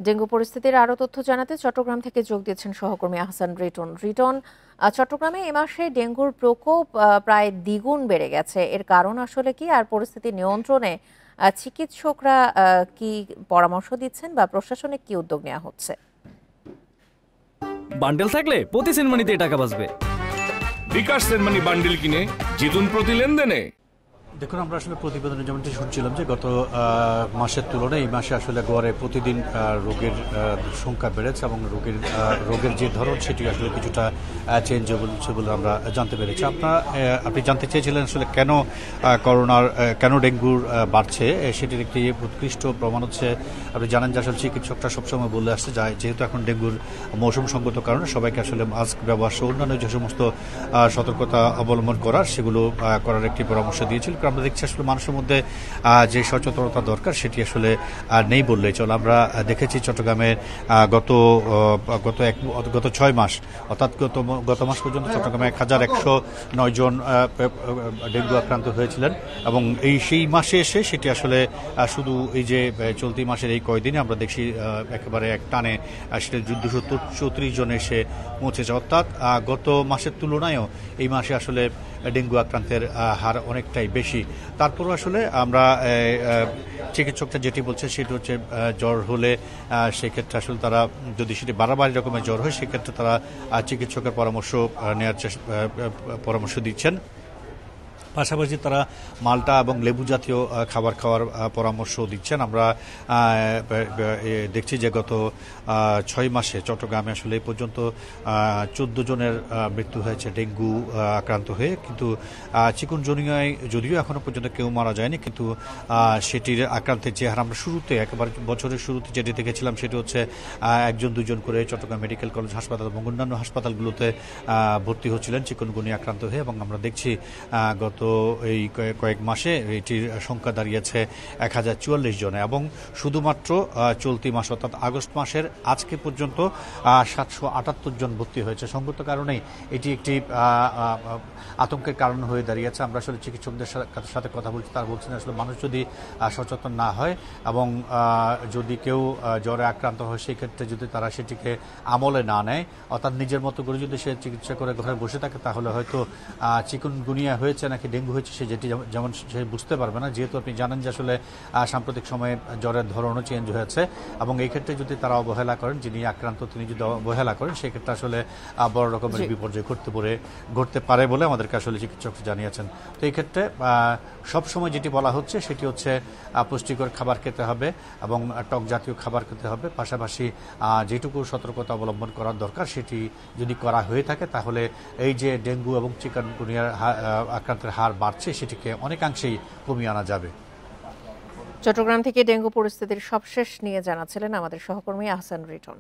Dengue পরিস্থিতির আরও তথ্য জানাতে চট্টগ্রাম থেকে যোগ দিয়েছেন সহকর্মী আহসান রিটন। চট্টগ্রামে এ মাসে ডেঙ্গুর প্রকোপ প্রায় দ্বিগুণ বেড়ে গেছে। এর কারণ আসলে কি, আর পরিস্থিতি নিয়ন্ত্রণে চিকিৎসকরা কি পরামর্শ দিচ্ছেন বা প্রশাসনিক কি উদ্যোগ নেওয়া হচ্ছে? বান্ডেল থাকলে প্রতি সেনমানিতে টাকা বাঁচবে। বিকাশ সেনমানি বান্ডেল কিনে জিতুন প্রতি লেনদেনে। দেখুন, আমরা আসলে প্রতিবেদনে যেমনটি শুনছিলাম যে গত মাসের তুলনায় এই মাসে আসলে গড়ে প্রতিদিন রোগের সংখ্যা বেড়েছে এবং রোগের যে ধরন সেটি আসলে কিছুটা চেঞ্জ হচ্ছে বলে আমরা জানতে পেরেছি। আপনি জানতে চেয়েছিলেন আসলে কেন ডেঙ্গুর বাড়ছে, সেটির একটি উৎকৃষ্ট প্রমাণ হচ্ছে আপনি জানেন যে আসলে চিকিৎসকরা সবসময় বলে আসছে যায় যেহেতু এখন ডেঙ্গুর মৌসুম সঙ্গত কারণে সবাইকে আসলে মাস্ক ব্যবহার সহ অন্যান্য যে সমস্ত সতর্কতা অবলম্বন করার সেগুলো করার একটি পরামর্শ দিয়েছিল। আমরা দেখছি আসলে মানুষের মধ্যে যে সচেতনতা দরকার সেটি আসলে নেই বললেই চলে। আমরা দেখেছি চট্টগ্রামের গত 6 মাস অর্থাৎ গত মাস পর্যন্ত চট্টগ্রামে 1109 জন ডেঙ্গু আক্রান্ত হয়েছিলেন এবং সেই মাসে এসে সেটি আসলে শুধু এই যে চলতি মাসের এই কয়দিনে আমরা দেখছি একেবারে এক টানে সেটা 234 জন এসে পৌঁছেছে। অর্থাৎ গত মাসের তুলনায়ও এই মাসে আসলে ডেঙ্গু আক্রান্তের হার অনেকটাই বেশি। তারপরও আসলে আমরা চিকিৎসকরা যেটি বলছে সেটি হচ্ছে জ্বর হলে সেক্ষেত্রে আসলে তারা যদি সেটি বাড়াবাড়ি রকমের জ্বর হয় সেক্ষেত্রে তারা চিকিৎসকের পরামর্শ দিচ্ছেন। পাশাপাশি তারা মাল্টা এবং লেবু জাতীয় খাবার খাওয়ার পরামর্শ দিচ্ছেন। আমরা দেখছি যে গত 6 মাসে চট্টগ্রামে আসলে এই পর্যন্ত 14 জনের মৃত্যু হয়েছে ডেঙ্গু আক্রান্ত হয়ে, কিন্তু চিকুনগুনিয়ায় যদিও এখনো পর্যন্ত কেউ মারা যায়নি, কিন্তু সেটির আক্রান্তের যে হার আমরা শুরুতে একেবারে বছরের শুরুতে যেটি দেখেছিলাম সেটি হচ্ছে 1-2 জন করে চট্টগ্রাম মেডিকেল কলেজ হাসপাতাল এবং অন্যান্য হাসপাতালগুলোতে ভর্তি হচ্ছিলেন চিকুনগুনিয়া আক্রান্ত হয়ে, এবং আমরা দেখছি গত এই কয়েক মাসে এটির সংখ্যা দাঁড়িয়েছে 1044 জনে এবং শুধুমাত্র চলতি মাস অর্থাৎ আগস্ট মাসের আজকে পর্যন্ত 778 জন ভর্তি হয়েছে। সঙ্গত কারণেই এটি একটি আতঙ্কের কারণ হয়ে দাঁড়িয়েছে। আমরা আসলে চিকিৎসকদের সাথে কথা বলছি, তারা বলছেন আসলে মানুষ যদি সচেতন না হয় এবং যদি কেউ জ্বরে আক্রান্ত হয় সেই ক্ষেত্রে যদি তারা সেটিকে আমলে না নেয় অর্থাৎ নিজের মতো করে যদি সে চিকিৎসা করে ঘরে বসে থাকে তাহলে হয়তো চিকুনগুনিয়া হয়েছে নাকি ডেঙ্গু হয়েছে সে যেমন সে বুঝতে পারবে না, যেহেতু আপনি জানেন যে আসলে সাম্প্রতিক সময়ে জ্বরের ধরনও চেঞ্জ হয়েছে এবং এই ক্ষেত্রে যদি তারা অবহেলা করেন, যিনি আক্রান্ত তিনি যদি অবহেলা করেন সেক্ষেত্রে আসলে বড় রকমের বিপর্যয় ঘটতে পারে বলে আমাদেরকে আসলে চিকিৎসক জানিয়েছেন। তো এই ক্ষেত্রে সবসময় যেটি বলা হচ্ছে সেটি হচ্ছে পুষ্টিকর খাবার খেতে হবে এবং টক জাতীয় খাবার খেতে হবে, পাশাপাশি যেটুকু সতর্কতা অবলম্বন করার দরকার সেটি যদি করা হয়ে থাকে তাহলে এই যে ডেঙ্গু এবং চিকুনগুনিয়ার আক্রান্তের হার বাড়ছে সেটিকে অনেকাংশেই কমিয়ে আনা যাবে। চট্টগ্রাম থেকে ডেঙ্গু পরিস্থিতির সবশেষ নিয়ে জানাচ্ছিলেন আমাদের সহকর্মী আহসান রিটন।